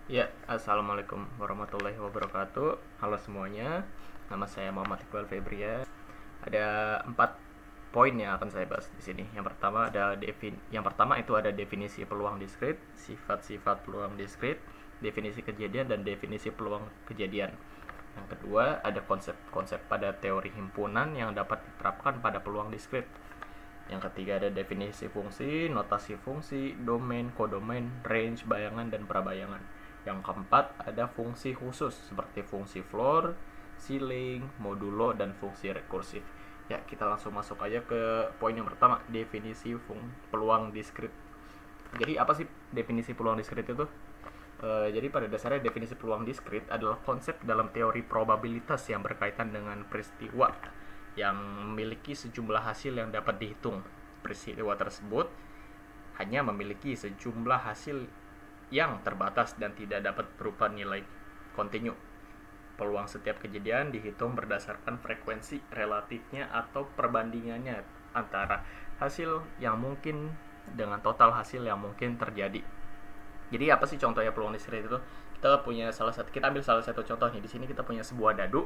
Ya, assalamualaikum warahmatullahi wabarakatuh. Halo semuanya, nama saya Muhammad Iqbal Febria. Ada 4 poin yang akan saya bahas di sini. Yang pertama itu ada definisi peluang diskrit, sifat-sifat peluang diskrit, definisi kejadian dan definisi peluang kejadian. Yang kedua ada konsep-konsep pada teori himpunan yang dapat diterapkan pada peluang diskrit. Yang ketiga ada definisi fungsi, notasi fungsi, domain, kodomain, range, bayangan, dan prabayangan. Yang keempat ada fungsi khusus seperti fungsi floor, ceiling, modulo, dan fungsi rekursif. Ya, kita langsung masuk aja ke poin yang pertama, definisi peluang diskrit. Jadi apa sih definisi peluang diskrit itu? Jadi pada dasarnya definisi peluang diskrit adalah konsep dalam teori probabilitas yang berkaitan dengan peristiwa yang memiliki sejumlah hasil yang dapat dihitung. Peristiwa tersebut hanya memiliki sejumlah hasil yang terbatas dan tidak dapat berupa nilai kontinu. Peluang setiap kejadian dihitung berdasarkan frekuensi relatifnya atau perbandingannya antara hasil yang mungkin dengan total hasil yang mungkin terjadi. Jadi apa sih contohnya peluang diskrit itu? Kita ambil salah satu contoh nih. Di sini kita punya sebuah dadu.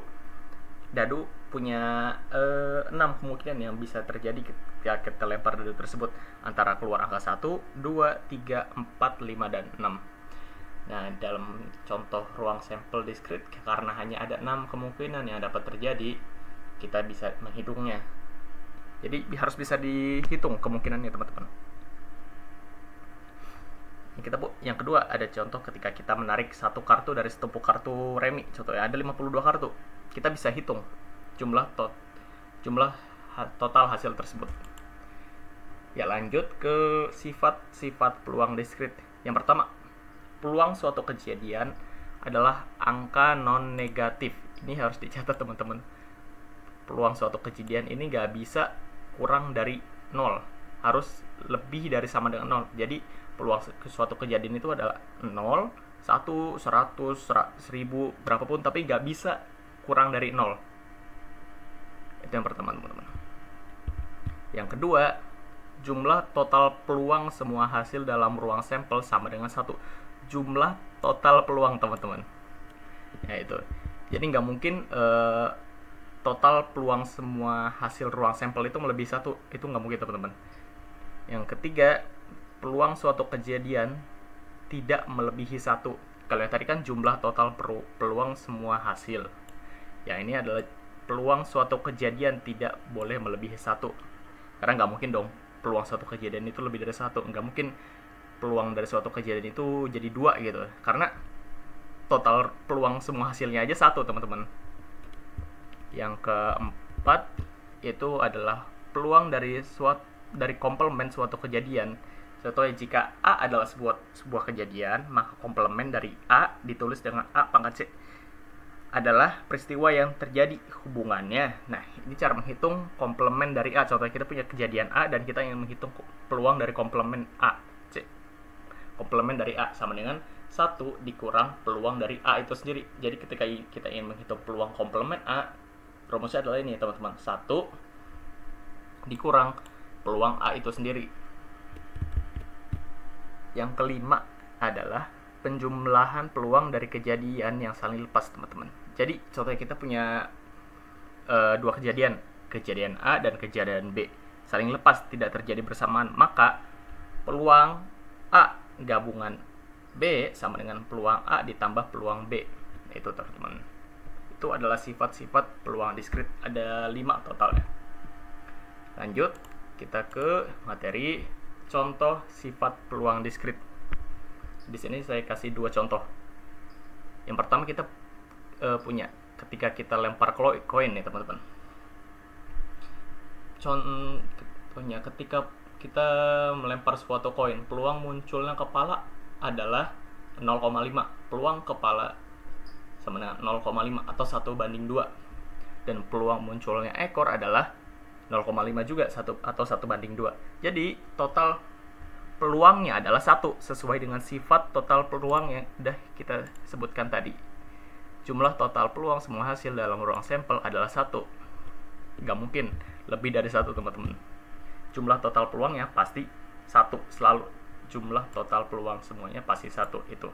Dadu punya 6 kemungkinan yang bisa terjadi ketika kita lempar dadu tersebut, antara keluar angka 1, 2, 3, 4, 5, dan 6. Nah, dalam contoh ruang sampel diskrit, karena hanya ada 6 kemungkinan yang dapat terjadi, kita bisa menghitungnya. Jadi harus bisa dihitung kemungkinannya, teman-teman. Yang kedua ada contoh ketika kita menarik satu kartu dari setumpuk kartu remi. Contohnya ada 52 kartu. Kita bisa hitung jumlah total hasil tersebut. Ya, lanjut ke sifat-sifat peluang diskrit. Yang pertama, peluang suatu kejadian adalah angka non negatif. Ini harus dicatat, teman-teman. Peluang suatu kejadian ini nggak bisa kurang dari 0, harus lebih dari sama dengan 0. Jadi peluang suatu kejadian itu adalah 0, 1, 100, 1000, berapapun, tapi nggak bisa kurang dari 0. Itu yang pertama, teman-teman. Yang kedua, jumlah total peluang semua hasil dalam ruang sampel sama dengan 1. Jumlah total peluang, teman-teman. Ya, itu. Jadi nggak mungkin total peluang semua hasil ruang sampel itu melebihi 1. Itu nggak mungkin, teman-teman. Yang ketiga, peluang suatu kejadian tidak melebihi 1. Kalau yang tadi kan jumlah total peluang semua hasil. Ya, ini adalah peluang suatu kejadian tidak boleh melebihi 1. Karena nggak mungkin dong peluang suatu kejadian itu lebih dari 1. Nggak mungkin peluang dari suatu kejadian itu jadi 2 gitu. Karena total peluang semua hasilnya aja 1, teman-teman. Yang keempat itu adalah peluang dari komplement suatu kejadian. Contohnya, jika A adalah sebuah kejadian, maka komplement dari A ditulis dengan A pangkat C adalah peristiwa yang terjadi hubungannya. Nah, ini cara menghitung komplement dari A. Contohnya, kita punya kejadian A dan kita ingin menghitung peluang dari komplement A, C. Komplement dari A sama dengan 1 dikurang peluang dari A itu sendiri. Jadi ketika kita ingin menghitung peluang komplement A, rumusnya adalah ini, teman-teman. 1 dikurang peluang A itu sendiri. Yang kelima adalah penjumlahan peluang dari kejadian yang saling lepas, teman-teman. Jadi contohnya kita punya 2 kejadian A dan kejadian B saling lepas, tidak terjadi bersamaan, maka peluang A gabungan B sama dengan peluang A ditambah peluang B. Itu, teman-teman. Itu adalah sifat-sifat peluang diskrit. Ada 5 totalnya. Lanjut kita ke materi contoh sifat peluang diskrit. Di sini saya kasih 2 contoh. Yang pertama kita punya ketika kita lempar koin nih, teman-teman. Contohnya ketika kita melempar suatu koin, peluang munculnya kepala adalah 0,5. Peluang kepala sama dengan 0,5 atau 1:2. Dan peluang munculnya ekor adalah 0,5 juga, 1 atau 1:2. Jadi total peluangnya adalah 1 sesuai dengan sifat total peluang yang sudah kita sebutkan tadi. Jumlah total peluang semua hasil dalam ruang sampel adalah 1. Nggak mungkin lebih dari 1, teman-teman. Jumlah total peluangnya pasti 1 selalu. Jumlah total peluang semuanya pasti 1 itu.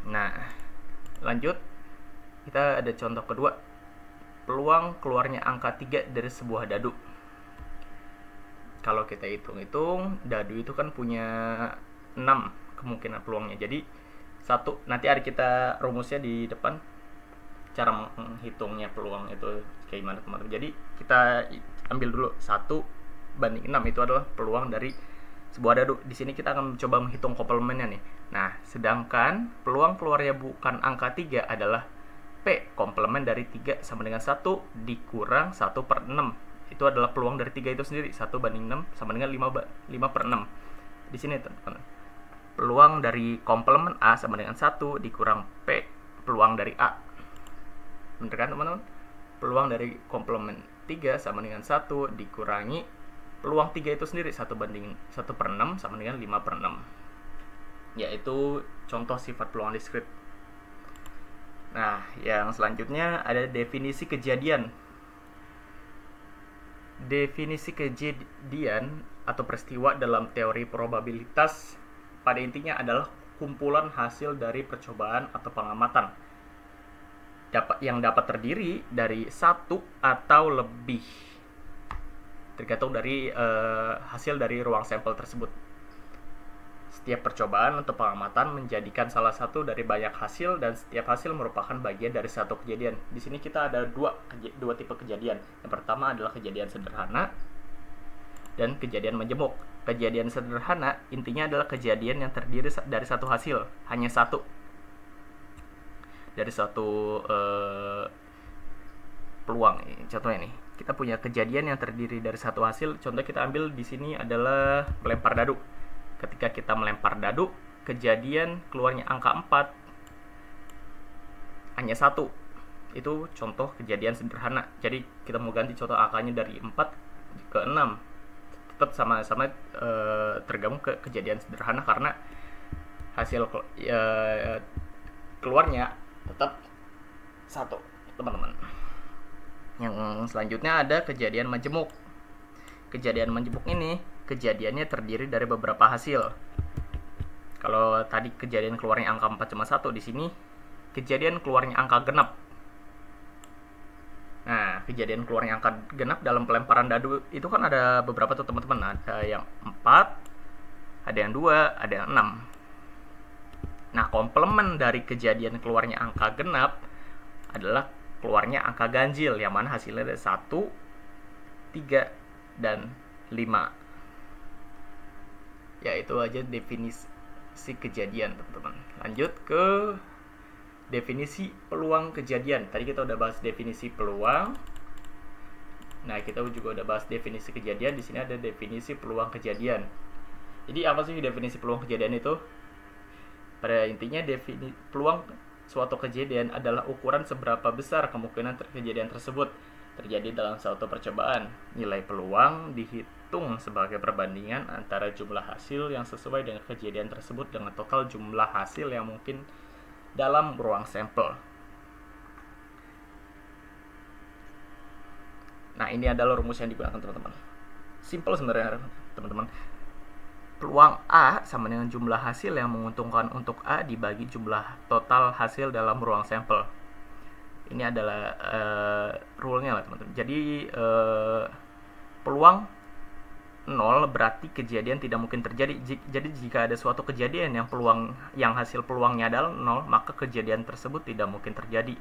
Nah, lanjut. Kita ada contoh kedua. Peluang keluarnya angka 3 dari sebuah dadu. Kalau kita hitung-hitung, dadu itu kan punya 6 kemungkinan peluangnya. Jadi satu, nanti ada kita rumusnya di depan cara menghitungnya peluang itu kayak gimana teman-teman. Jadi kita ambil dulu 1/6 itu adalah peluang dari sebuah dadu. Di sini kita akan mencoba menghitung komplemennya nih. Nah, sedangkan peluang keluarnya bukan angka 3 adalah P, komplement dari 3 sama dengan 1 dikurang 1/6. Itu adalah peluang dari 3 itu sendiri. 1/6 sama dengan 5/6. Di sini teman-teman. Peluang dari komplement A sama dengan 1 dikurang P, peluang dari A. Bener kan teman-teman? Peluang dari komplement 3 sama dengan 1 dikurangi peluang 3 itu sendiri, 1/6 sama dengan 5/6. Yaitu contoh sifat peluang diskrit. Nah, yang selanjutnya ada definisi kejadian. Definisi kejadian atau peristiwa dalam teori probabilitas pada intinya adalah kumpulan hasil dari percobaan atau pengamatan yang dapat terdiri dari satu atau lebih, tergantung dari hasil dari ruang sampel tersebut. Setiap percobaan atau pengamatan menjadikan salah satu dari banyak hasil, dan setiap hasil merupakan bagian dari satu kejadian. Di sini kita ada dua tipe kejadian. Yang pertama adalah kejadian sederhana dan kejadian menjemuk. Kejadian sederhana intinya adalah kejadian yang terdiri dari satu hasil, hanya satu. Dari suatu peluang. Contohnya nih, kita punya kejadian yang terdiri dari satu hasil. Contoh kita ambil di sini adalah melempar dadu. Ketika kita melempar dadu, kejadian keluarnya angka 4 hanya satu. Itu contoh kejadian sederhana. Jadi kita mau ganti contoh angkanya dari 4 ke 6. Tetap sama-sama tergabung ke kejadian sederhana karena hasil keluarnya tetap satu, teman-teman. Yang selanjutnya ada kejadian majemuk. Kejadian majemuk ini kejadiannya terdiri dari beberapa hasil. Kalau tadi kejadian keluarnya angka 4 cuma satu, di sini kejadian keluarnya angka genap. Nah, kejadian keluarnya angka genap dalam pelemparan dadu itu kan ada beberapa tuh teman-teman. Ada yang 4, ada yang 2, ada yang 6. Nah, komplement dari kejadian keluarnya angka genap adalah keluarnya angka ganjil, yang mana hasilnya ada 1, 3, dan 5. Ya, itu aja definisi kejadian, teman-teman. Lanjut ke definisi peluang kejadian. Tadi kita udah bahas definisi peluang. Nah, kita juga udah bahas definisi kejadian. Di sini ada definisi peluang kejadian. Jadi apa sih definisi peluang kejadian itu? Pada intinya peluang suatu kejadian adalah ukuran seberapa besar kemungkinan kejadian tersebut terjadi dalam suatu percobaan. Nilai peluang dihitung sebagai perbandingan antara jumlah hasil yang sesuai dengan kejadian tersebut dengan total jumlah hasil yang mungkin dalam ruang sampel. Nah, ini adalah rumus yang digunakan teman-teman. Simple sebenarnya teman-teman. Peluang A sama dengan jumlah hasil yang menguntungkan untuk A dibagi jumlah total hasil dalam ruang sampel. Ini adalah rule-nya lah teman-teman. Jadi peluang 0 berarti kejadian tidak mungkin terjadi. Jadi jika ada suatu kejadian yang hasil peluangnya adalah 0, maka kejadian tersebut tidak mungkin terjadi.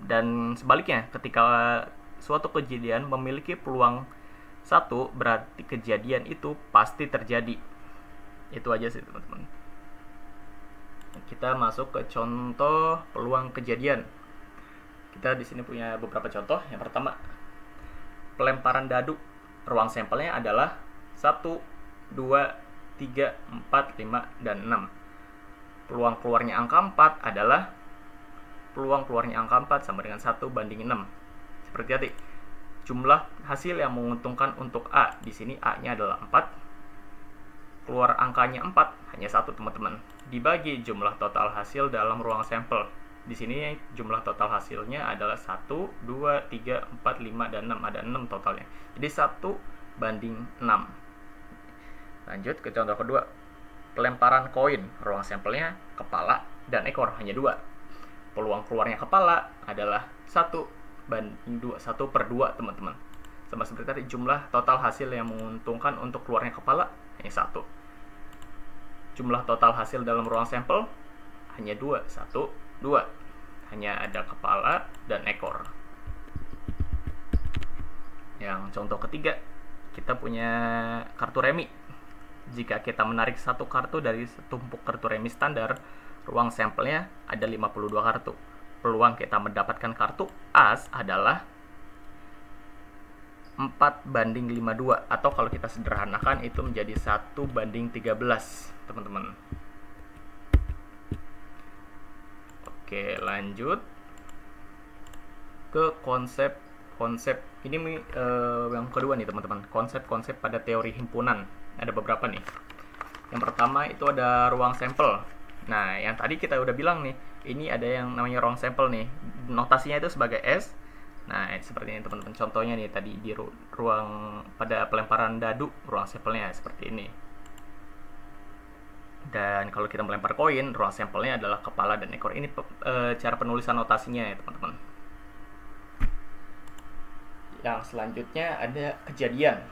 Dan sebaliknya, ketika suatu kejadian memiliki peluang 1, berarti kejadian itu pasti terjadi. Itu aja sih teman-teman. Kita masuk ke contoh peluang kejadian. Kita di sini punya beberapa contoh. Yang pertama, pelemparan dadu. Ruang sampelnya adalah 1, 2, 3, 4, 5, dan 6. Peluang keluarnya angka 4 adalah peluang keluarnya angka 4 sama dengan 1/6. Seperti tadi, jumlah hasil yang menguntungkan untuk A. Di sini A-nya adalah 4. Keluar angkanya 4, hanya 1 teman-teman. Dibagi jumlah total hasil dalam ruang sampel. Di sini jumlah total hasilnya adalah 1, 2, 3, 4, 5, dan 6. Ada 6 totalnya. Jadi 1/6. Lanjut ke contoh kedua. Pelemparan koin. Ruang sampelnya kepala dan ekor hanya 2. Peluang keluarnya kepala adalah 1/2, 1/2 teman-teman. Sama seperti tadi, jumlah total hasil yang menguntungkan untuk keluarnya kepala hanya 1. Jumlah total hasil dalam ruang sampel hanya 2, 1, 2. Hanya ada kepala dan ekor. Yang contoh ketiga, kita punya kartu remi. Jika kita menarik satu kartu dari setumpuk kartu remi standar, ruang sampelnya ada 52 kartu. Peluang kita mendapatkan kartu as adalah 4/52, atau kalau kita sederhanakan itu menjadi 1/13, teman-teman. Oke, lanjut ke konsep ini yang kedua nih teman-teman, konsep-konsep pada teori himpunan. Ada beberapa nih. Yang pertama itu ada ruang sampel. Nah, yang tadi kita udah bilang nih, ini ada yang namanya ruang sampel nih. Notasinya itu sebagai S. Nah, seperti ini teman-teman. Contohnya nih tadi di ruang pada pelemparan dadu, ruang sampelnya seperti ini. Dan kalau kita melempar koin, ruang sampelnya adalah kepala dan ekor. Ini cara penulisan notasinya ya teman-teman. Yang selanjutnya ada kejadian.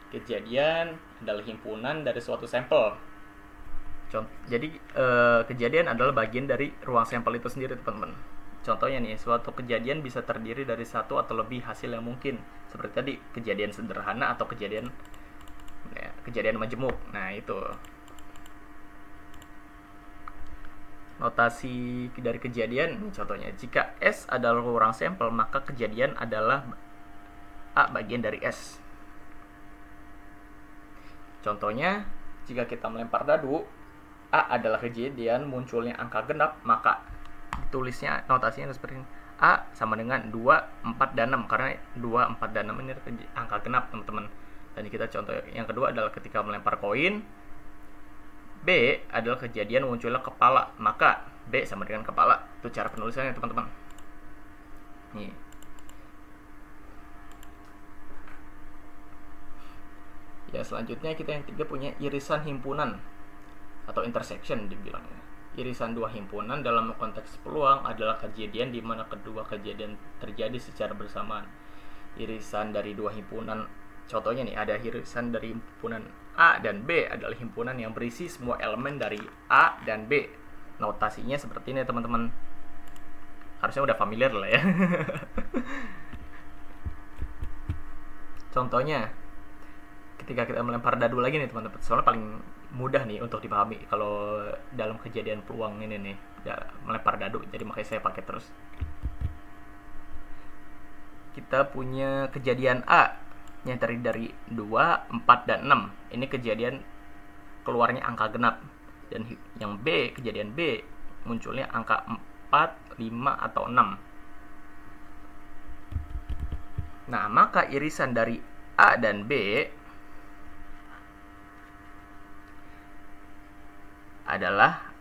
Kejadian adalah himpunan dari suatu sampel. Jadi kejadian adalah bagian dari ruang sampel itu sendiri teman-teman. Contohnya nih, suatu kejadian bisa terdiri dari satu atau lebih hasil yang mungkin. Seperti tadi, kejadian sederhana atau kejadian majemuk. Nah, itu. Notasi dari kejadian, contohnya, jika S adalah ruang sampel, maka kejadian adalah A bagian dari S. Contohnya, jika kita melempar dadu, A adalah kejadian munculnya angka genap, maka tulisnya notasinya seperti ini. A sama dengan 2, 4, dan 6, karena 2, 4, dan 6 ini angka genap teman-teman. Dan kita contoh yang kedua adalah ketika melempar koin, B adalah kejadian munculnya kepala, maka B sama dengan kepala. Itu cara penulisannya teman-teman. Nih. Ya, selanjutnya kita yang ketiga punya irisan himpunan atau intersection dibilangnya. Irisan dua himpunan dalam konteks peluang adalah kejadian di mana kedua kejadian terjadi secara bersamaan. Irisan dari dua himpunan, contohnya nih, ada irisan dari himpunan A dan B adalah himpunan yang berisi semua elemen dari A dan B. Notasinya seperti ini teman-teman. Harusnya udah familiar lah ya. Contohnya, ketika kita melempar dadu lagi nih teman-teman, soalnya paling mudah nih untuk dipahami kalau dalam kejadian peluang ini nih, melempar dadu, jadi makanya saya pakai terus. Kita punya kejadian A yang terdiri dari 2, 4, dan 6. Ini kejadian keluarnya angka genap. Dan yang B, kejadian B, munculnya angka 4, 5, atau 6. Nah, maka irisan dari A dan B adalah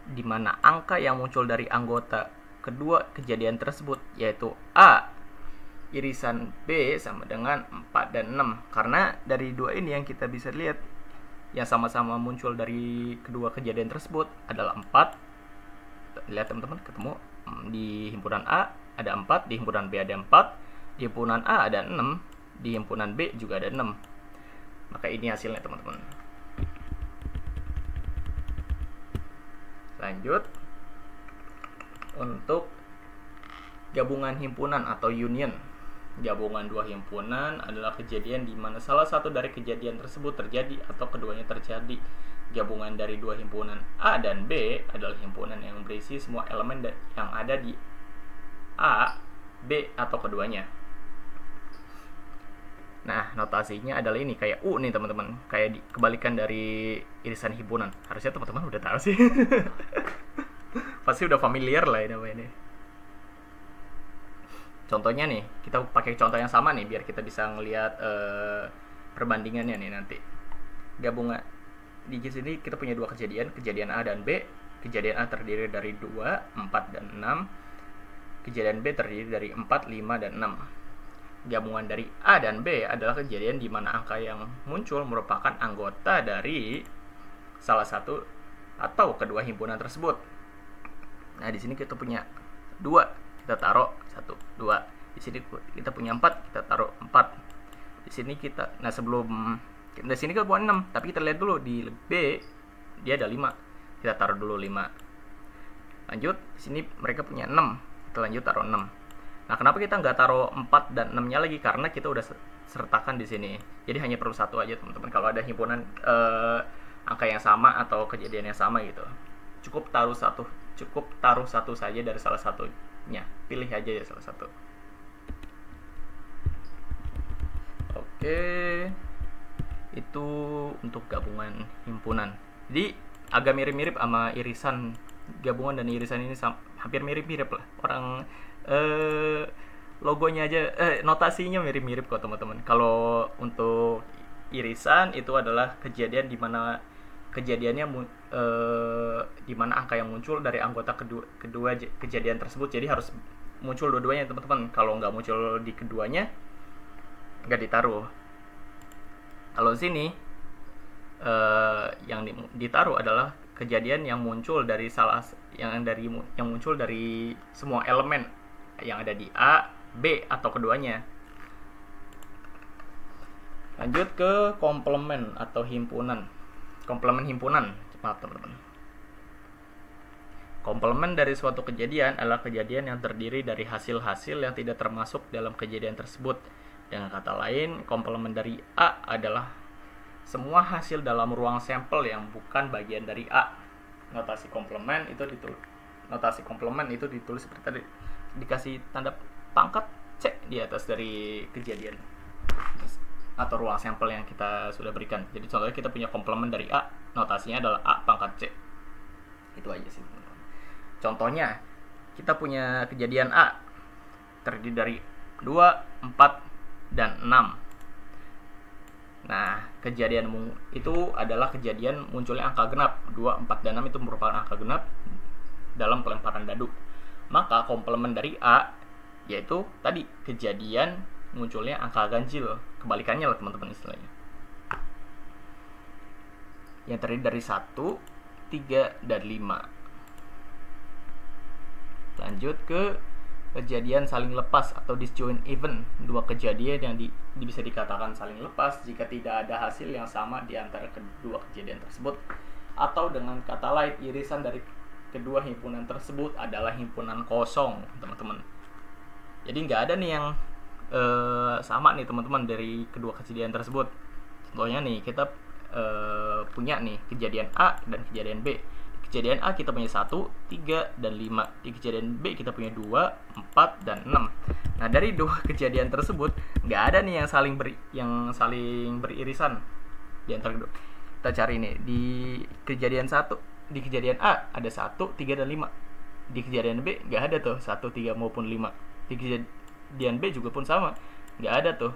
di mana angka yang muncul dari anggota kedua kejadian tersebut, yaitu A irisan B sama dengan 4 dan 6. Karena dari dua ini yang kita bisa lihat yang sama-sama muncul dari kedua kejadian tersebut adalah 4. Lihat teman-teman, ketemu di himpunan A ada 4, di himpunan B ada 4, di himpunan A ada 6, di himpunan B juga ada 6. Maka ini hasilnya teman-teman. Lanjut untuk gabungan himpunan atau union. Gabungan dua himpunan adalah kejadian di mana salah satu dari kejadian tersebut terjadi atau keduanya terjadi. Gabungan dari dua himpunan A dan B adalah himpunan yang berisi semua elemen yang ada di A, B, atau keduanya. Nah, notasinya adalah ini, kayak U nih teman-teman, kayak kebalikan dari irisan himpunan. Harusnya teman-teman udah tahu sih. Pasti udah familiar lah ini namanya. Contohnya nih, kita pakai contoh yang sama nih biar kita bisa ngelihat perbandingannya nih nanti. Gabungan di sini kita punya dua kejadian A dan B. Kejadian A terdiri dari 2, 4, dan 6. Kejadian B terdiri dari 4, 5, dan 6. Gabungan dari A dan B adalah kejadian di mana angka yang muncul merupakan anggota dari salah satu atau kedua himpunan tersebut. Nah, di sini kita punya 2, kita taruh 1, 2. Di sini kita punya 4, kita taruh 4. Di sini kita, nah sebelum di sini kita punya 6, tapi kita lihat dulu di B dia ada 5. Kita taruh dulu 5. Lanjut, di sini mereka punya 6. Kita lanjut taruh 6. Nah, kenapa kita nggak taruh 4 dan 6-nya lagi? Karena kita udah sertakan di sini. Jadi hanya perlu 1 aja, teman-teman. Kalau ada himpunan angka yang sama atau kejadian yang sama gitu, cukup taruh satu saja dari salah satunya. Pilih aja ya salah satu. Oke, itu untuk gabungan himpunan. Jadi agak mirip-mirip sama irisan. Gabungan dan irisan ini hampir mirip-mirip lah. Orang logonya aja, notasinya mirip-mirip kok teman-teman. Kalau untuk irisan itu adalah kejadian di mana kejadiannya di mana angka yang muncul dari anggota kedua kejadian tersebut. Jadi harus muncul dua-duanya teman-teman. Kalau nggak muncul di keduanya, nggak ditaruh. Kalau sini yang ditaruh adalah kejadian yang muncul dari yang muncul dari semua elemen yang ada di A, B atau keduanya. Lanjut ke komplement atau himpunan. Komplement himpunan, maaf teman-teman. Komplement dari suatu kejadian adalah kejadian yang terdiri dari hasil-hasil yang tidak termasuk dalam kejadian tersebut. Dengan kata lain, komplement dari A adalah semua hasil dalam ruang sampel yang bukan bagian dari A. Notasi komplement itu ditulis seperti tadi, dikasih tanda pangkat C di atas dari kejadian atau ruang sampel yang kita sudah berikan. Jadi contohnya kita punya komplement dari A, notasinya adalah A pangkat C. Itu aja sih teman-teman. Contohnya, kita punya kejadian A terdiri dari 2, 4, dan 6. Nah, kejadian itu adalah kejadian munculnya angka genap. 2, 4, dan 6 itu merupakan angka genap dalam pelemparan dadu. Maka komplement dari A yaitu tadi kejadian munculnya angka ganjil. Kebalikannya lah teman-teman istilahnya. Yang terdiri dari 1, 3, dan 5. Lanjut ke kejadian saling lepas atau disjoint event. Dua kejadian yang bisa dikatakan saling lepas jika tidak ada hasil yang sama di antara kedua kejadian tersebut. Atau dengan kata lain, irisan dari kedua himpunan tersebut adalah himpunan kosong, teman-teman. Jadi nggak ada nih yang sama nih teman-teman dari kedua kejadian tersebut. Contohnya nih, kita punya nih kejadian A dan kejadian B. Kejadian A kita punya 1, 3, dan 5. Di kejadian B kita punya 2, 4, dan 6. Nah, dari dua kejadian tersebut nggak ada nih yang saling beririsan di antara kedua. Kita cari nih di kejadian A ada 1, 3, dan 5. Di kejadian B nggak ada tuh 1, 3 maupun 5. Di kejadian B juga pun sama, nggak ada tuh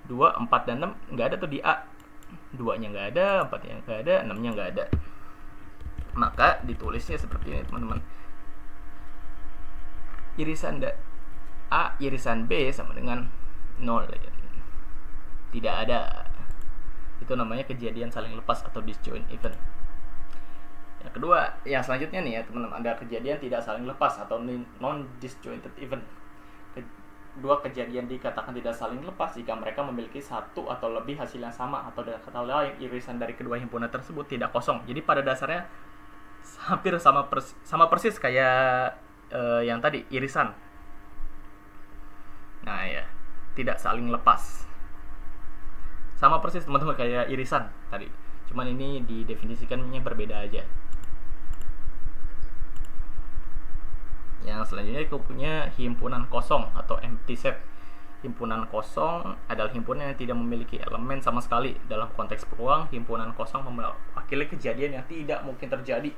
2, 4, dan 6. Nggak ada tuh di A. 2-nya nggak ada, 4-nya nggak ada, 6-nya nggak ada. Maka ditulisnya seperti ini teman-teman. Irisan A irisan B sama dengan 0. Tidak ada. Itu namanya kejadian saling lepas atau disjoint event. Yang kedua, yang selanjutnya nih ya teman-teman, ada kejadian tidak saling lepas atau non-disjointed event. Dua kejadian dikatakan tidak saling lepas jika mereka memiliki satu atau lebih hasil yang sama, atau dengan kata lain irisan dari kedua himpunan tersebut tidak kosong. Jadi pada dasarnya hampir sama persis kayak yang tadi irisan. Nah ya, tidak saling lepas. Sama persis teman-teman kayak irisan tadi. Cuman ini didefinisikannya berbeda aja. Yang selanjutnya aku punya himpunan kosong atau empty set. Himpunan kosong adalah himpunan yang tidak memiliki elemen sama sekali. Dalam konteks peluang, himpunan kosong mewakili kejadian yang tidak mungkin terjadi.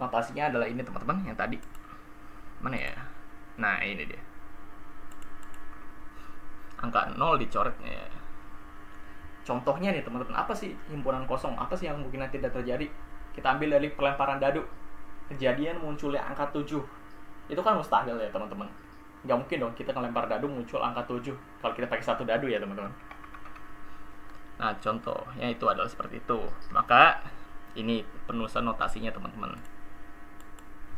Notasinya adalah ini teman-teman, yang tadi. Mana ya? Nah, ini dia. Angka 0 dicoretnya. Contohnya nih teman-teman, apa sih himpunan kosong? Apa sih yang mungkin tidak terjadi? Kita ambil dari pelemparan dadu. Kejadian munculnya angka 7. Itu kan mustahil ya teman-teman. Nggak mungkin dong kita ngelempar dadu muncul angka 7 kalau kita pakai satu dadu ya teman-teman. Nah, contohnya itu adalah seperti itu. Maka ini penulisan notasinya teman-teman.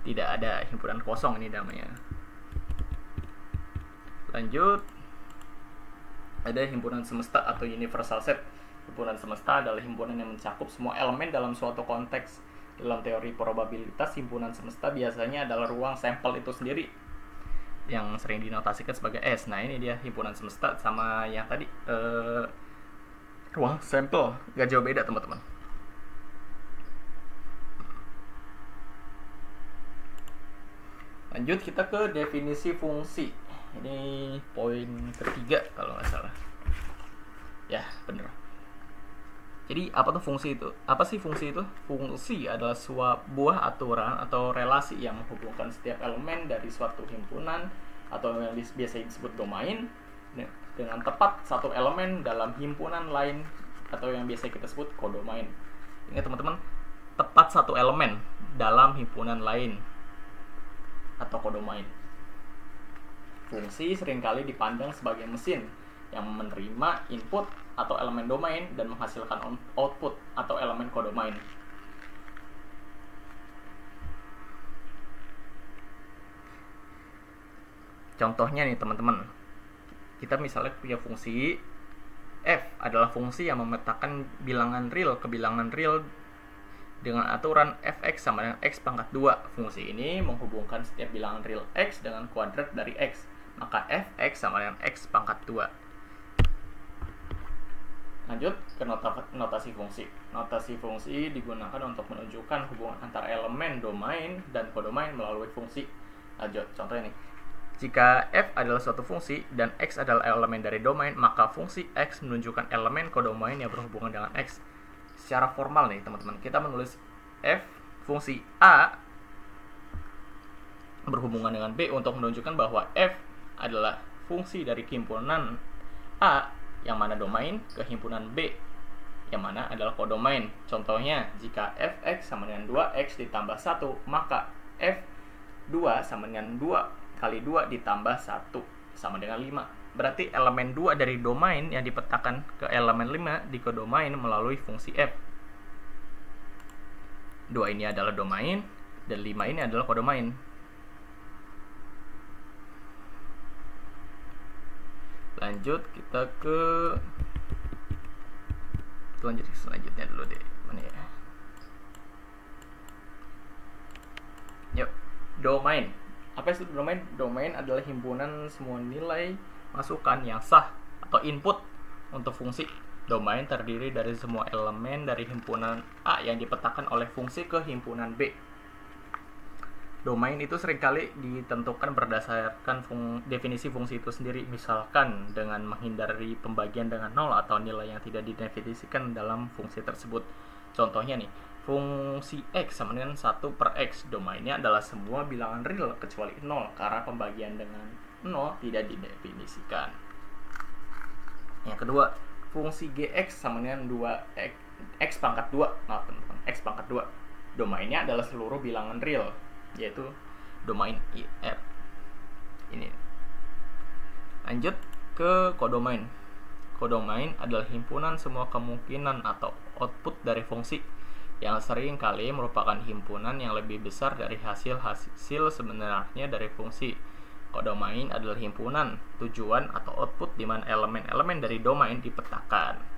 Tidak ada himpunan kosong, ini namanya. Lanjut, ada himpunan semesta atau universal set. Himpunan semesta adalah himpunan yang mencakup semua elemen dalam suatu konteks. Dalam teori probabilitas, himpunan semesta biasanya adalah ruang sampel itu sendiri, yang sering dinotasikan sebagai S. Nah, ini dia himpunan semesta sama yang tadi ruang sampel, gak jauh beda teman-teman. Lanjut kita ke definisi fungsi. Ini poin ketiga kalau nggak salah. Ya, bener. Jadi apa tuh fungsi itu? Apa sih fungsi itu? Fungsi adalah sebuah aturan atau relasi yang menghubungkan setiap elemen dari suatu himpunan atau yang biasa disebut domain dengan tepat satu elemen dalam himpunan lain atau yang biasa kita sebut kodomain. Ingat teman-teman, tepat satu elemen dalam himpunan lain atau kodomain. Fungsi seringkali dipandang sebagai mesin yang menerima input atau elemen domain dan menghasilkan output atau elemen kodomain. Contohnya nih teman-teman, kita misalnya punya fungsi f adalah fungsi yang memetakan bilangan real ke bilangan real dengan aturan fx sama dengan x pangkat 2. Fungsi ini menghubungkan setiap bilangan real x dengan kuadrat dari x. Maka fx sama dengan x pangkat 2. Lanjut ke notasi fungsi. Notasi fungsi digunakan untuk menunjukkan hubungan antara elemen domain dan kodomain melalui fungsi. Lanjut, contohnya nih. Jika f adalah suatu fungsi dan x adalah elemen dari domain, maka fungsi x menunjukkan elemen kodomain yang berhubungan dengan x. Secara formal nih teman-teman, kita menulis f fungsi a berhubungan dengan b untuk menunjukkan bahwa f adalah fungsi dari himpunan a yang mana domain ke himpunan b yang mana adalah kodomain. Contohnya, jika fx sama dengan 2x ditambah 1, maka f2 sama dengan 2 kali 2 ditambah 1 sama dengan 5. Berarti elemen 2 dari domain yang dipetakan ke elemen 5 di kodomain melalui fungsi f. 2 ini adalah domain dan 5 ini adalah kodomain. Lanjut kita ke selanjutnya dulu deh. Mana ya? Yuk, domain. Apa itu domain? Domain adalah himpunan semua nilai masukan yang sah atau input untuk fungsi. Domain terdiri dari semua elemen dari himpunan A yang dipetakan oleh fungsi ke himpunan B. Domain itu seringkali ditentukan berdasarkan definisi fungsi itu sendiri, misalkan dengan menghindari pembagian dengan 0 atau nilai yang tidak didefinisikan dalam fungsi tersebut. Contohnya nih, fungsi x sama dengan 1 per x. Domainnya adalah semua bilangan real kecuali 0 karena pembagian dengan 0 tidak didefinisikan. Yang kedua, fungsi gx sama dengan 2x pangkat 2. Maaf teman-teman, x pangkat 2. Domainnya adalah seluruh bilangan real, yaitu domain IR. Ini. Lanjut ke kodomain. Kodomain adalah himpunan semua kemungkinan atau output dari fungsi yang sering kali merupakan himpunan yang lebih besar dari hasil sebenarnya dari fungsi. Kodomain adalah himpunan tujuan atau output di mana elemen-elemen dari domain dipetakan.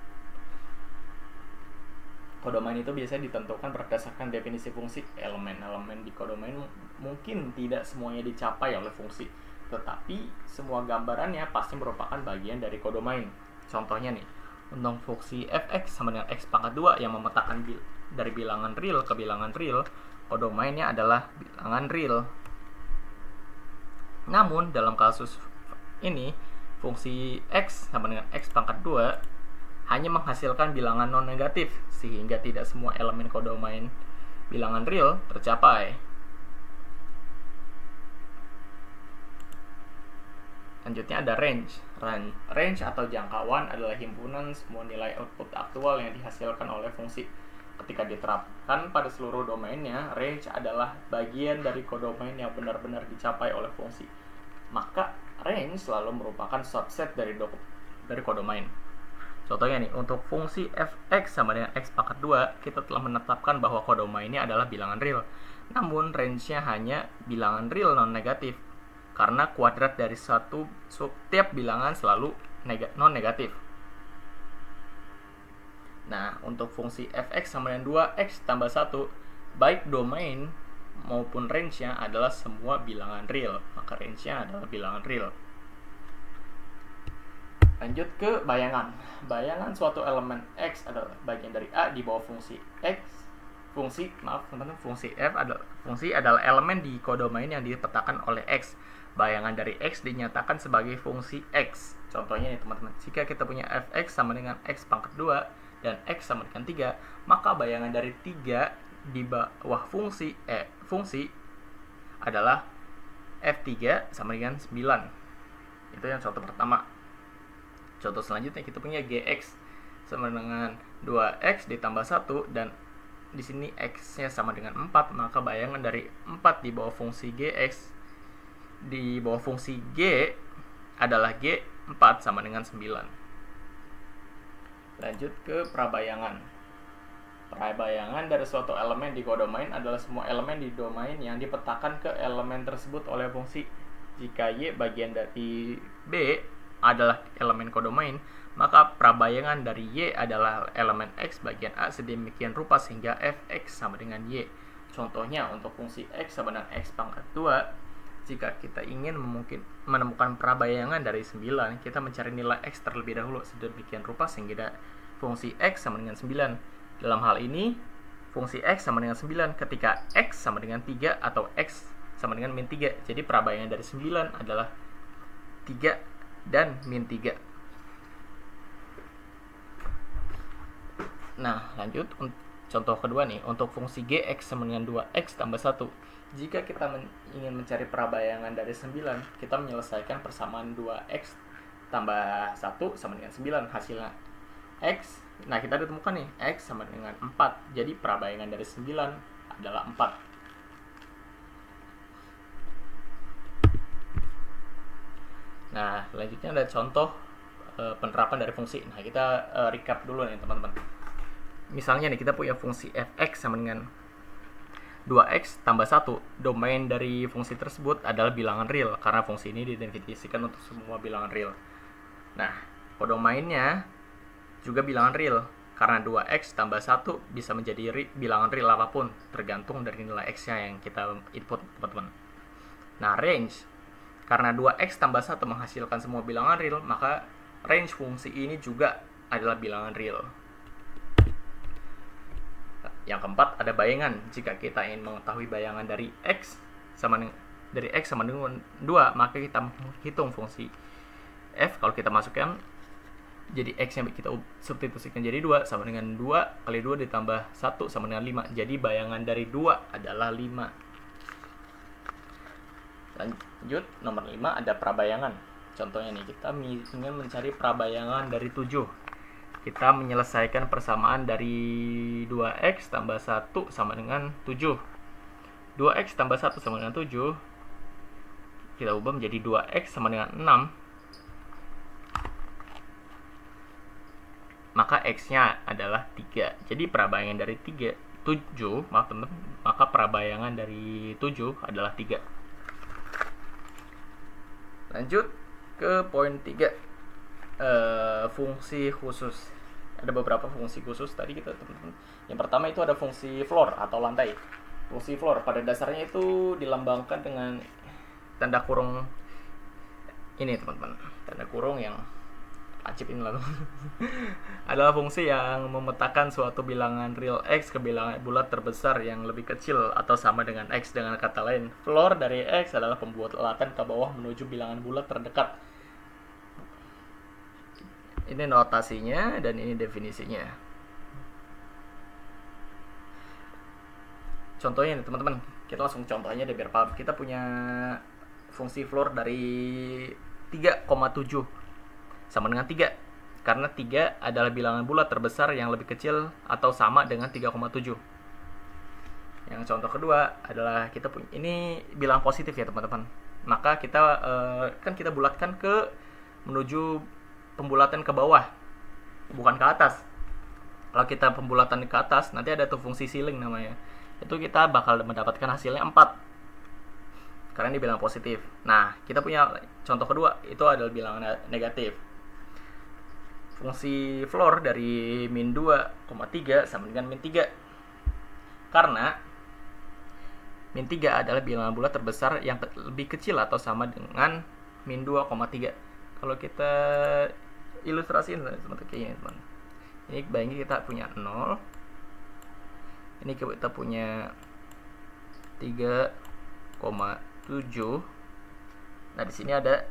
Kodomain itu biasanya ditentukan berdasarkan definisi fungsi. Elemen-elemen di kodomain mungkin tidak semuanya dicapai oleh fungsi, tetapi semua gambarannya pasti merupakan bagian dari kodomain. Contohnya nih, untuk fungsi fx sama dengan x pangkat 2 yang memetakan dari bilangan real ke bilangan real, kodomainnya adalah bilangan real. Namun dalam kasus ini, fungsi x sama dengan x pangkat 2 hanya menghasilkan bilangan non-negatif, sehingga tidak semua elemen kodomain bilangan real tercapai. Lanjutnya ada range. Range atau jangkauan adalah himpunan semua nilai output aktual yang dihasilkan oleh fungsi. Ketika diterapkan pada seluruh domainnya, range adalah bagian dari kodomain yang benar-benar dicapai oleh fungsi. Maka range selalu merupakan subset dari kodomain. Contohnya nih, untuk fungsi fx sama dengan x pangkat 2, kita telah menetapkan bahwa kodomainnya adalah bilangan real. Namun, range-nya hanya bilangan real non-negatif, karena kuadrat dari setiap bilangan selalu non-negatif. Nah, untuk fungsi fx sama dengan 2x tambah 1, baik domain maupun range-nya adalah semua bilangan real, maka range-nya adalah bilangan real. Lanjut ke bayangan. Bayangan suatu elemen x adalah bagian dari a di bawah fungsi x. Fungsi f adalah elemen di kodomain yang dipetakan oleh x. Bayangan dari x dinyatakan sebagai fungsi x. Contohnya nih teman-teman, jika kita punya fx sama dengan x pangkat 2 dan x sama dengan 3, maka bayangan dari 3 di bawah fungsi adalah f3 sama dengan 9. Itu yang contoh pertama. Contoh selanjutnya kita punya gx sama dengan 2x ditambah 1 dan di sini x-nya sama dengan 4, maka bayangan dari 4 di bawah fungsi gx di bawah fungsi g adalah g4 sama dengan 9. Lanjut ke prabayangan. Prabayangan dari suatu elemen di kodomain adalah semua elemen di domain yang dipetakan ke elemen tersebut oleh fungsi. Jika y bagian dari b adalah elemen kodomain, maka prabayangan dari y adalah elemen x bagian a sedemikian rupa sehingga fx sama dengan y. Contohnya untuk fungsi x sama dengan x pangkat 2, jika kita ingin menemukan prabayangan dari 9, kita mencari nilai x terlebih dahulu sedemikian rupa sehingga fungsi x sama dengan 9. Dalam hal ini, fungsi x sama dengan 9 ketika x sama dengan 3 atau x sama dengan min 3. Jadi prabayangan dari 9 adalah 3 dan min 3. Nah, lanjut contoh kedua nih, untuk fungsi gx sama dengan 2x tambah 1. Jika kita ingin mencari prabayangan dari 9, kita menyelesaikan persamaan 2x tambah 1 sama dengan 9, hasilnya x. Nah, kita ditemukan nih, x sama dengan 4. Jadi prabayangan dari 9 adalah 4. Nah, selanjutnya ada contoh penerapan dari fungsi. Nah, kita recap dulu nih teman-teman. Misalnya nih, kita punya fungsi fx sama dengan 2x tambah 1. Domain dari fungsi tersebut adalah bilangan real, karena fungsi ini didefinisikan untuk semua bilangan real. Nah, kodomainnya juga bilangan real, karena 2x tambah 1 bisa menjadi bilangan real apapun, tergantung dari nilai x-nya yang kita input, teman-teman. Nah, range. Karena 2x tambah 1 menghasilkan semua bilangan real, maka range fungsi ini juga adalah bilangan real. Yang keempat, ada bayangan. Jika kita ingin mengetahui bayangan dari x sama dengan 2, maka kita menghitung fungsi f. Kalau kita masukkan, jadi x yang kita substitusikan jadi 2 sama dengan 2 kali 2 ditambah 1 sama dengan 5. Jadi bayangan dari 2 adalah 5. Lanjut, nomor 5 ada prabayangan. Contohnya nih, kita ingin mencari prabayangan dari 7. Kita menyelesaikan persamaan dari 2x tambah 1 sama dengan 7. 2x tambah 1 sama dengan 7, kita ubah menjadi 2x sama dengan 6. Maka x-nya adalah 3. Jadi prabayangan dari 7, maka prabayangan dari 7 adalah 3. Lanjut ke poin 3, fungsi khusus. Ada beberapa fungsi khusus tadi kita teman-teman. Yang pertama itu ada fungsi floor atau lantai. Fungsi floor pada dasarnya itu dilambangkan dengan tanda kurung ini teman-teman. Tanda kurung yang acip ini lalu adalah fungsi yang memetakan suatu bilangan real x ke bilangan bulat terbesar yang lebih kecil atau sama dengan x. Dengan kata lain, floor dari x adalah pembuatan ke bawah menuju bilangan bulat terdekat. Ini notasinya dan ini definisinya. Contohnya nih teman-teman, kita langsung contohnya deh biar paham. Kita punya fungsi floor dari 3,7 sama dengan 3, karena 3 adalah bilangan bulat terbesar yang lebih kecil atau sama dengan 3,7. Yang contoh kedua adalah kita punya, ini bilangan positif ya teman-teman, maka kita kita bulatkan ke menuju pembulatan ke bawah. bukan ke atas. Kalau kita pembulatan ke atas, nanti ada tuh fungsi ceiling namanya. Itu kita bakal mendapatkan hasilnya 4. Karena ini bilangan positif. Nah, kita punya contoh kedua, itu adalah bilangan negatif. Fungsi floor dari min 2,3 sama dengan min 3. Karena min 3 adalah bilangan bulat terbesar yang lebih kecil atau sama dengan min 2,3. Kalau kita ilustrasiin seperti ini, teman. Ini bayangin kita punya 0. Ini kita punya 3,7. Nah, di sini ada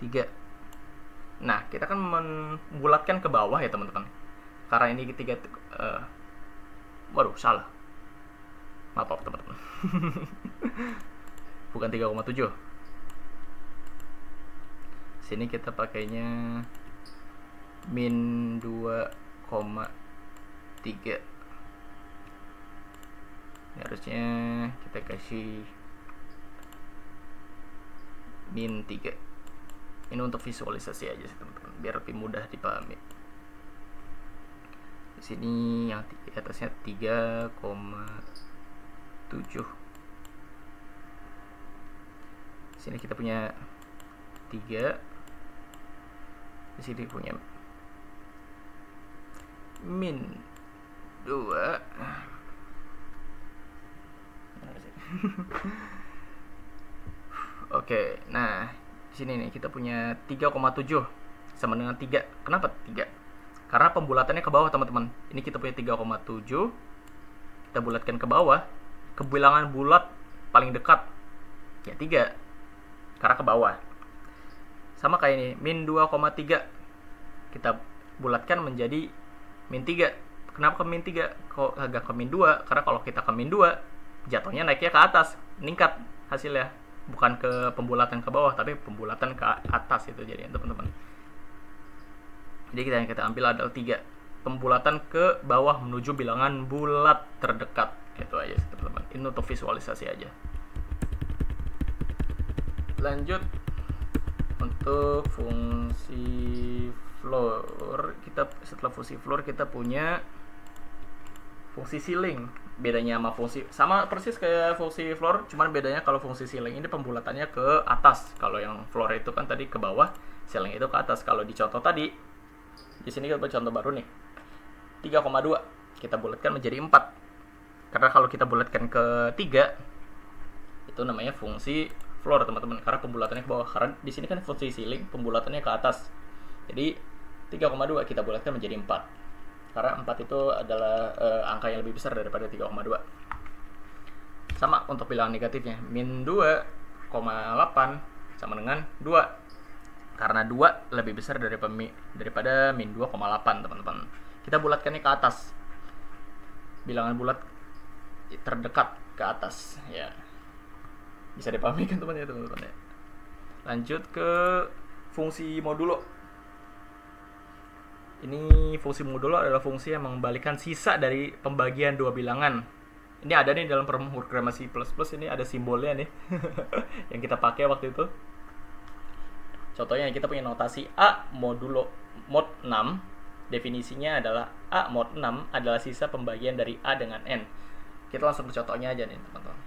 3. Nah, kita kan membulatkan ke bawah ya, teman-teman. Karena ini 3 waduh, salah. Maaf, teman-teman. Bukan 3,7. Sini kita pakainya min 2,3. Ini harusnya kita kasih min 3. Ini untuk visualisasi aja sih, teman-teman, biar lebih mudah dipahami. Di sini yang di atasnya 3,7. Sini kita punya 3. Di sini punya min 2. Oke, nah di sini nih kita punya 3,7 sama dengan 3. Kenapa 3? Karena pembulatannya ke bawah, teman-teman. Ini kita punya 3,7. Kita bulatkan ke bawah. Kebilangan bulat paling dekat ya 3. Karena ke bawah. Sama kayak ini, min 2,3. Kita bulatkan menjadi min 3. Kenapa ke min 3? Kok agak ke min 2? Karena kalau kita ke min 2, jatuhnya naiknya ke atas, meningkat hasilnya. Bukan ke pembulatan ke bawah, tapi pembulatan ke atas itu jadinya, teman-teman. Jadi yang kita ambil adalah 3. Pembulatan ke bawah menuju bilangan bulat terdekat. Itu aja, teman-teman. Ini untuk visualisasi aja. Lanjut untuk fungsi floor. Setelah fungsi floor kita punya fungsi ceiling. Bedanya sama sama persis kayak fungsi floor, cuman bedanya kalau fungsi ceiling ini pembulatannya ke atas. Kalau yang floor itu kan tadi ke bawah, ceiling itu ke atas. Kalau di contoh tadi, di sini kita contoh baru nih, 3,2 kita bulatkan menjadi 4. Karena kalau kita bulatkan ke 3, itu namanya fungsi floor, teman-teman. Karena pembulatannya ke bawah. Karena di sini kan fungsi ceiling, pembulatannya ke atas. Jadi 3,2 kita bulatkan menjadi 4. Karena 4 itu adalah angka yang lebih besar daripada 3,2. Sama untuk bilangan negatifnya. Min 2,8 sama dengan 2. Karena 2 lebih besar daripada min 2,8, teman-teman. Kita bulatkannya ke atas. Bilangan bulat terdekat ke atas. Ya. Bisa dipahami kan, teman-teman ya. Lanjut ke fungsi modulo. Ini fungsi modulo adalah fungsi yang mengembalikan sisa dari pembagian dua bilangan. Ini ada nih dalam pemrograman C++, ini ada simbolnya nih yang kita pakai waktu itu. Contohnya kita punya notasi A modulo mod 6. Definisinya adalah A mod 6 adalah sisa pembagian dari A dengan N. Kita langsung ke contohnya aja nih, teman-teman.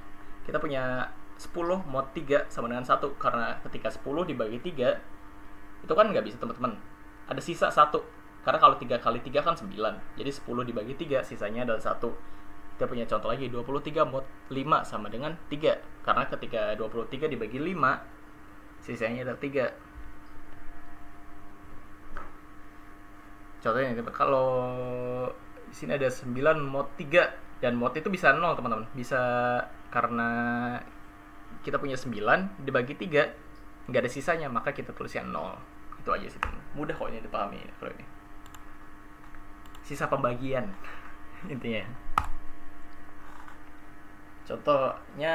Kita punya 10 mod 3 sama dengan 1. Karena ketika 10 dibagi 3, itu kan nggak bisa, teman-teman. Ada sisa 1. Karena kalau 3 kali 3 kan 9. Jadi 10 dibagi 3, sisanya adalah 1. Kita punya contoh lagi, 23 mod 5 sama dengan 3. Karena ketika 23 dibagi 5, sisanya adalah 3. Contohnya, kalau di sini ada 9 mod 3. Dan mod itu bisa 0, teman-teman. Bisa karena kita punya 9 dibagi 3, nggak ada sisanya, maka kita tulisnya 0. Itu aja sih, teman. Mudah kok ini dipahami kalau ini. Sisa pembagian intinya. Contohnya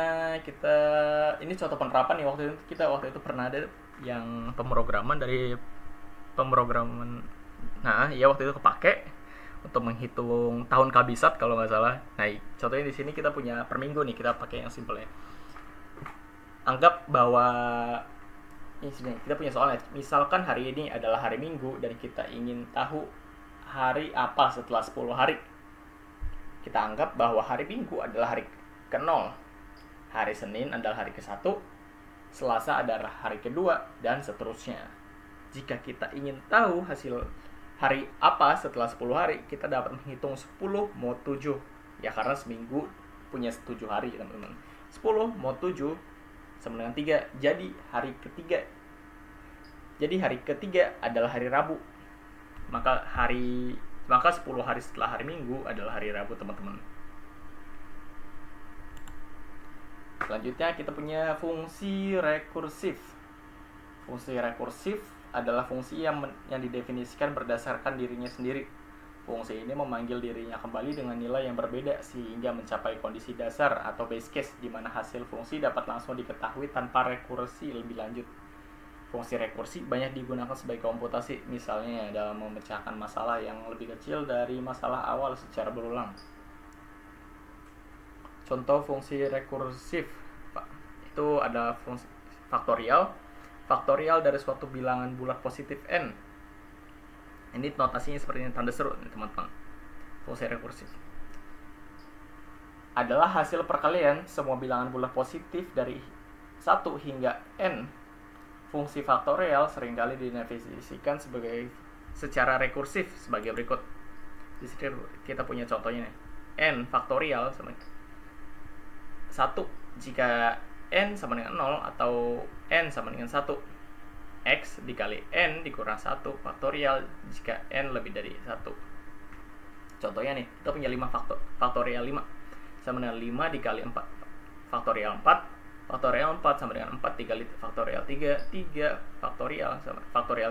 ini contoh penerapan nih, waktu itu pernah ada yang pemrograman. Nah, ya waktu itu kepake untuk menghitung tahun kabisat kalau nggak salah. Nah, contohnya di sini kita punya per minggu nih, kita pakai yang simple ya. Anggap bahwa Ini sini kita punya soalnya. Misalkan hari ini adalah hari Minggu dan kita ingin tahu hari apa setelah 10 hari. Kita anggap bahwa hari Minggu adalah hari ke-0, hari Senin adalah hari ke-1, Selasa adalah hari kedua, dan seterusnya. Jika kita ingin tahu hasil hari apa setelah 10 hari, kita dapat menghitung 10 mod 7. Ya karena seminggu punya 7 hari, teman-teman. 10 mod 7 sama dengan 3, jadi hari ketiga. Jadi hari ketiga adalah hari Rabu. Maka 10 hari setelah hari Minggu adalah hari Rabu, teman-teman. Selanjutnya kita punya fungsi rekursif. Fungsi rekursif adalah fungsi yang didefinisikan berdasarkan dirinya sendiri. Fungsi ini memanggil dirinya kembali dengan nilai yang berbeda sehingga mencapai kondisi dasar atau base case di mana hasil fungsi dapat langsung diketahui tanpa rekursi lebih lanjut. Fungsi rekursi banyak digunakan sebagai komputasi, misalnya dalam memecahkan masalah yang lebih kecil dari masalah awal secara berulang. Contoh fungsi rekursif itu ada fungsi faktorial. Faktorial dari suatu bilangan bulat positif n. Ini notasinya seperti ini, tanda seru nih, teman-teman. Fungsi rekursif adalah hasil perkalian semua bilangan bulat positif dari 1 hingga n. Fungsi faktorial seringkali didefinisikan secara rekursif sebagai berikut. Di sini kita punya contohnya nih. N faktorial sama 1 jika n sama dengan 0 atau n sama dengan 1. X dikali n dikurang 1 faktorial jika n lebih dari 1. Contohnya nih, kita punya 5 faktorial 5 sama dengan 5 dikali 4 faktorial 4. Faktorial 4 sama dengan 4 dikali faktorial 3. 3 faktorial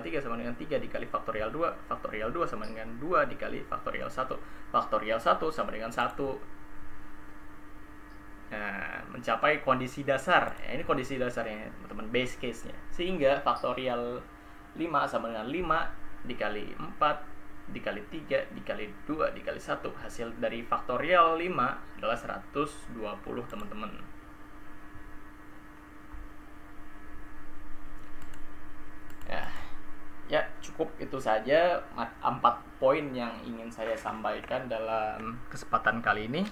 3 sama dengan 3 dikali faktorial 2. Faktorial 2 sama dengan 2 dikali faktorial 1. Faktorial 1 sama dengan 1. Nah, mencapai kondisi dasar. Ya, ini kondisi dasarnya, teman-teman, base case-nya. Sehingga faktorial 5 sama dengan 5 dikali 4 dikali 3 dikali 2 dikali 1. Hasil dari faktorial 5 adalah 120, teman-teman. Ya, cukup itu saja 4 poin yang ingin saya sampaikan dalam kesempatan kali ini.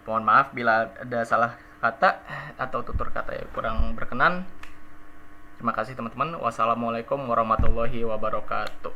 Mohon maaf bila ada salah kata atau tutur kata yang kurang berkenan. Terima kasih, teman-teman. Wassalamualaikum warahmatullahi wabarakatuh.